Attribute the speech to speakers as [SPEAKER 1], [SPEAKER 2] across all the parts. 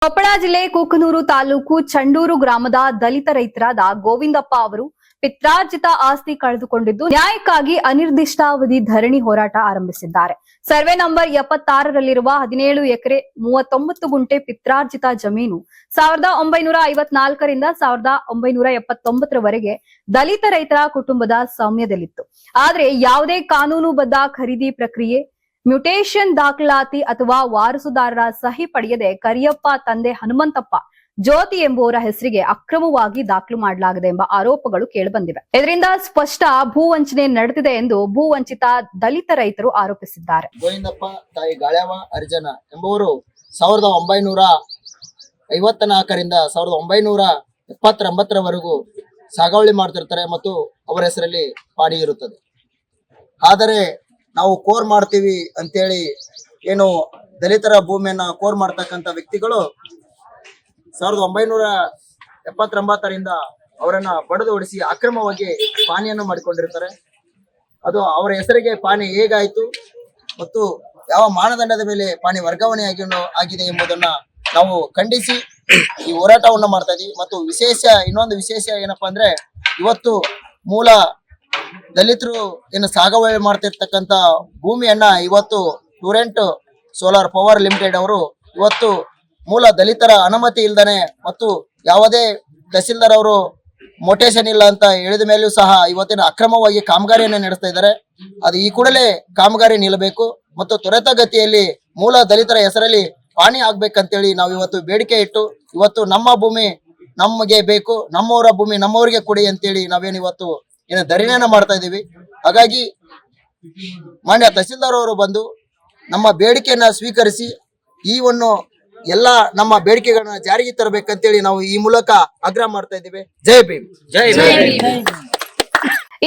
[SPEAKER 1] ಕೊಪ್ಪಳ ಜಿಲ್ಲೆ ಕೂಕನೂರು ತಾಲೂಕು ಚಂಡೂರು ಗ್ರಾಮದ ದಲಿತ ರೈತರಾದ ಗೋವಿಂದಪ್ಪ ಅವರು ಪಿತ್ರಾರ್ಜಿತ ಆಸ್ತಿ ಕಳೆದುಕೊಂಡಿದ್ದು ನ್ಯಾಯಕ್ಕಾಗಿ ಅನಿರ್ದಿಷ್ಟಾವಧಿ ಧರಣಿ ಹೋರಾಟ ಆರಂಭಿಸಿದ್ದಾರೆ. ಸರ್ವೆ ನಂಬರ್ 76ರಲ್ಲಿರುವ 17 ಎಕರೆ 39 ಗುಂಟೆ ಪಿತ್ರಾರ್ಜಿತ ಜಮೀನು 1954ರಿಂದ 1979ರವರೆಗೆ ದಲಿತ ರೈತರ ಕುಟುಂಬದ ಸ್ವಾಮ್ಯದಲ್ಲಿತ್ತು. ಆದರೆ ಯಾವುದೇ ಕಾನೂನುಬದ್ಧ ಖರೀದಿ ಪ್ರಕ್ರಿಯೆ, ಮ್ಯೂಟೇಷನ್ ದಾಖಲಾತಿ ಅಥವಾ ವಾರಸುದಾರರ ಸಹಿ ಪಡೆಯದೆ ಕರಿಯಪ್ಪ ತಂದೆ ಹನುಮಂತಪ್ಪ ಜ್ಯೋತಿ ಎಂಬುವರ ಹೆಸರಿಗೆ ಅಕ್ರಮವಾಗಿ ದಾಖಲು ಮಾಡಲಾಗಿದೆ ಎಂಬ ಆರೋಪಗಳು ಕೇಳಿಬಂದಿವೆ. ಇದರಿಂದ ಸ್ಪಷ್ಟ ಭೂ ವಂಚನೆ ನಡೆದಿದೆ ಎಂದು ಭೂ ವಂಚಿತ ದಲಿತ ರೈತರು ಆರೋಪಿಸಿದ್ದಾರೆ.
[SPEAKER 2] ಗೋವಿಂದಪ್ಪ ತಾಯಿ ಗಾಳ್ಯವ ಅರ್ಜನ ಎಂಬುವರು 1954ರಿಂದ 1979ರವರೆಗೂ ಸಾಗುವಳಿ ಮಾಡ್ತಿರ್ತಾರೆ ಮತ್ತು ಅವರ ಹೆಸರಲ್ಲಿ ಪಾಡಿ ಇರುತ್ತದೆ. ಆದರೆ ನಾವು ಕೋರ್ ಮಾಡ್ತೀವಿ ಅಂತೇಳಿ ಏನು ದಲಿತರ ಭೂಮಿಯನ್ನ ಕೋರ್ ಮಾಡ್ತಕ್ಕಂಥ ವ್ಯಕ್ತಿಗಳು 1979ರಿಂದ ಅವರನ್ನ ಬಡದು ಹೊಡಿಸಿ ಅಕ್ರಮವಾಗಿ ಪಾನಿಯನ್ನು ಮಾಡಿಕೊಂಡಿರ್ತಾರೆ. ಅದು ಅವರ ಹೆಸರಿಗೆ ಪಾನಿ ಹೇಗಾಯ್ತು ಮತ್ತು ಯಾವ ಮಾನದಂಡದ ಮೇಲೆ ಪಾನಿ ವರ್ಗಾವಣೆ ಆಗಿದೆ ಎಂಬುದನ್ನ ನಾವು ಖಂಡಿಸಿ ಈ ಹೋರಾಟವನ್ನು ಮಾಡ್ತಾ ಇದೀವಿ. ಮತ್ತು ಇನ್ನೊಂದು ವಿಶೇಷ ಏನಪ್ಪಾ ಅಂದ್ರೆ, ಇವತ್ತು ಮೂಲ ದಲಿತರು ಏನು ಸಾಗುವಳಿ ಮಾಡ್ತಿರ್ತಕ್ಕಂಥ ಭೂಮಿಯನ್ನ ಇವತ್ತು ಟೂರೆಂಟ್ ಸೋಲಾರ್ ಪವರ್ ಲಿಮಿಟೆಡ್ ಅವರು ಇವತ್ತು ಮೂಲ ದಲಿತರ ಅನುಮತಿ ಇಲ್ದಾನೆ ಮತ್ತು ಯಾವುದೇ ತಹಸೀಲ್ದಾರ್ ಅವರು ಮೊಟೇಷನ್ ಇಲ್ಲ ಅಂತ ಹೇಳಿದ ಮೇಲೂ ಸಹ ಇವತ್ತಿನ ಅಕ್ರಮವಾಗಿ ಕಾಮಗಾರಿಯನ್ನು ನಡೆಸ್ತಾ ಇದ್ದಾರೆ. ಅದು ಈ ಕೂಡಲೇ ಕಾಮಗಾರಿ ನಿಲ್ಲಬೇಕು ಮತ್ತು ತ್ವರಿತಗತಿಯಲ್ಲಿ ಮೂಲ ದಲಿತರ ಹೆಸರಲ್ಲಿ ಪಾಣಿ ಆಗ್ಬೇಕಂತೇಳಿ ನಾವು ಇವತ್ತು ಬೇಡಿಕೆ ಇಟ್ಟು ಇವತ್ತು ನಮ್ಮ ಭೂಮಿ ನಮಗೆ ಬೇಕು, ನಮ್ಮವರ ಭೂಮಿ ನಮ್ಮವರಿಗೆ ಕೊಡಿ ಅಂತೇಳಿ ನಾವೇನು ಇವತ್ತು ಧರಣಿಯನ್ನ ಮಾಡ್ತಾ ಇದೀವಿ. ಹಾಗಾಗಿ ಮಾನ್ಯ ತಹಸೀಲ್ದಾರ್ ಅವರು ಬಂದು ನಮ್ಮ ಬೇಡಿಕೆಯನ್ನ ಸ್ವೀಕರಿಸಿ ಎಲ್ಲ ನಮ್ಮ ಬೇಡಿಕೆಗಳನ್ನ ಜಾರಿಗೆ ತರಬೇಕಂತೇಳಿ ನಾವು ಈ ಮೂಲಕ ಆಗ್ರಹ ಮಾಡ್ತಾ ಇದ್ದೀವಿ. ಜೈ ಭೀಮ್. ಜೈ ಭೀಮ್.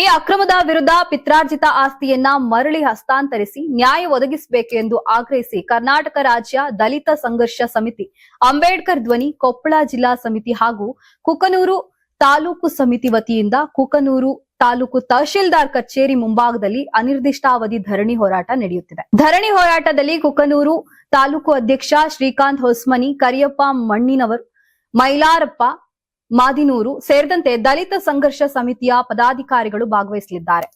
[SPEAKER 1] ಈ ಅಕ್ರಮದ ವಿರುದ್ಧ ಪಿತ್ರಾರ್ಜಿತ ಆಸ್ತಿಯನ್ನ ಮರಳಿ ಹಸ್ತಾಂತರಿಸಿ ನ್ಯಾಯ ಒದಗಿಸಬೇಕು ಎಂದು ಆಗ್ರಹಿಸಿ ಕರ್ನಾಟಕ ರಾಜ್ಯ ದಲಿತ ಸಂಘರ್ಷ ಸಮಿತಿ, ಅಂಬೇಡ್ಕರ್ ಧ್ವನಿ, ಕೊಪ್ಪಳ ಜಿಲ್ಲಾ ಸಮಿತಿ ಹಾಗೂ ಕುಕನೂರು ತಾಲೂಕು ಸಮಿತಿ ವತಿಯಿಂದ ಕುಕನೂರು ತಾಲೂಕು ತಹಶೀಲ್ದಾರ್ ಕಚೇರಿ ಮುಂಭಾಗದಲ್ಲಿ ಅನಿರ್ದಿಷ್ಟಾವಧಿ ಧರಣಿ ಹೋರಾಟ ನಡೆಯುತ್ತಿದೆ. ಧರಣಿ ಹೋರಾಟದಲ್ಲಿ ಕುಕನೂರು ತಾಲೂಕು ಅಧ್ಯಕ್ಷ ಶ್ರೀಕಾಂತ್ ಹೊಸ್ಮನಿ, ಕರಿಯಪ್ಪ ಮಣ್ಣಿನವರು, ಮೈಲಾರಪ್ಪ ಮಾದಿನೂರು ಸೇರಿದಂತೆ ದಲಿತ ಸಂಘರ್ಷ ಸಮಿತಿಯ ಪದಾಧಿಕಾರಿಗಳು ಭಾಗವಹಿಸಲಿದ್ದಾರೆ.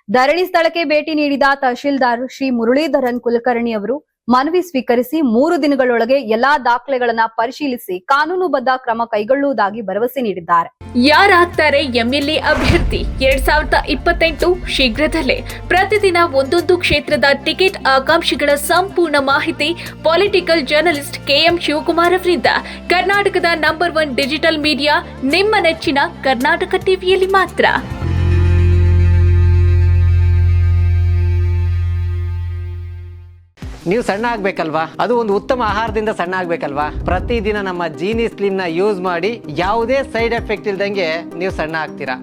[SPEAKER 1] ಧರಣಿ ಸ್ಥಳಕ್ಕೆ ಭೇಟಿ ನೀಡಿದ ತಹಶೀಲ್ದಾರ್ ಶ್ರೀ ಮುರಳೀಧರನ್ ಕುಲಕರ್ಣಿ ಅವರು ಮನವಿ ಸ್ವೀಕರಿಸಿ 3 ದಿನಗಳೊಳಗೆ ಎಲ್ಲಾ ದಾಖಲೆಗಳನ್ನ ಪರಿಶೀಲಿಸಿ ಕಾನೂನುಬದ್ಧ ಕ್ರಮ ಕೈಗೊಳ್ಳುವುದಾಗಿ ಭರವಸೆ ನೀಡಿದ್ದಾರೆ.
[SPEAKER 3] ಯಾರಾಗ್ತಾರೆ ಎಂಎಲ್ಎ ಅಭ್ಯರ್ಥಿ 2028 ಶೀಘ್ರದಲ್ಲೇ. ಪ್ರತಿದಿನ ಒಂದೊಂದು ಕ್ಷೇತ್ರದ ಟಿಕೆಟ್ ಆಕಾಂಕ್ಷಿಗಳ ಸಂಪೂರ್ಣ ಮಾಹಿತಿ ಪೊಲಿಟಿಕಲ್ ಜರ್ನಲಿಸ್ಟ್ ಕೆಎಂ ಶಿವಕುಮಾರ್ ಅವರಿಂದ. ಕರ್ನಾಟಕದ ನಂಬರ್ 1 ಡಿಜಿಟಲ್ ಮೀಡಿಯಾ ನಿಮ್ಮ ನೆಚ್ಚಿನ ಕರ್ನಾಟಕ ಟಿವಿಯಲ್ಲಿ ಮಾತ್ರ.
[SPEAKER 4] ನೀವು ಸಣ್ಣ ಆಗ್ಬೇಕಲ್ವಾ? ಅದು ಒಂದು ಉತ್ತಮ ಆಹಾರದಿಂದ ಸಣ್ಣ ಆಗ್ಬೇಕಲ್ವಾ? ಪ್ರತಿದಿನ ನಮ್ಮ ಜೀನಿ ಸ್ಲಿಮ್ ನ ಯೂಸ್ ಮಾಡಿ ಯಾವುದೇ ಸೈಡ್ ಎಫೆಕ್ಟ್ ಇಲ್ದಂಗೆ ನೀವು ಸಣ್ಣ ಆಗ್ತೀರಾ.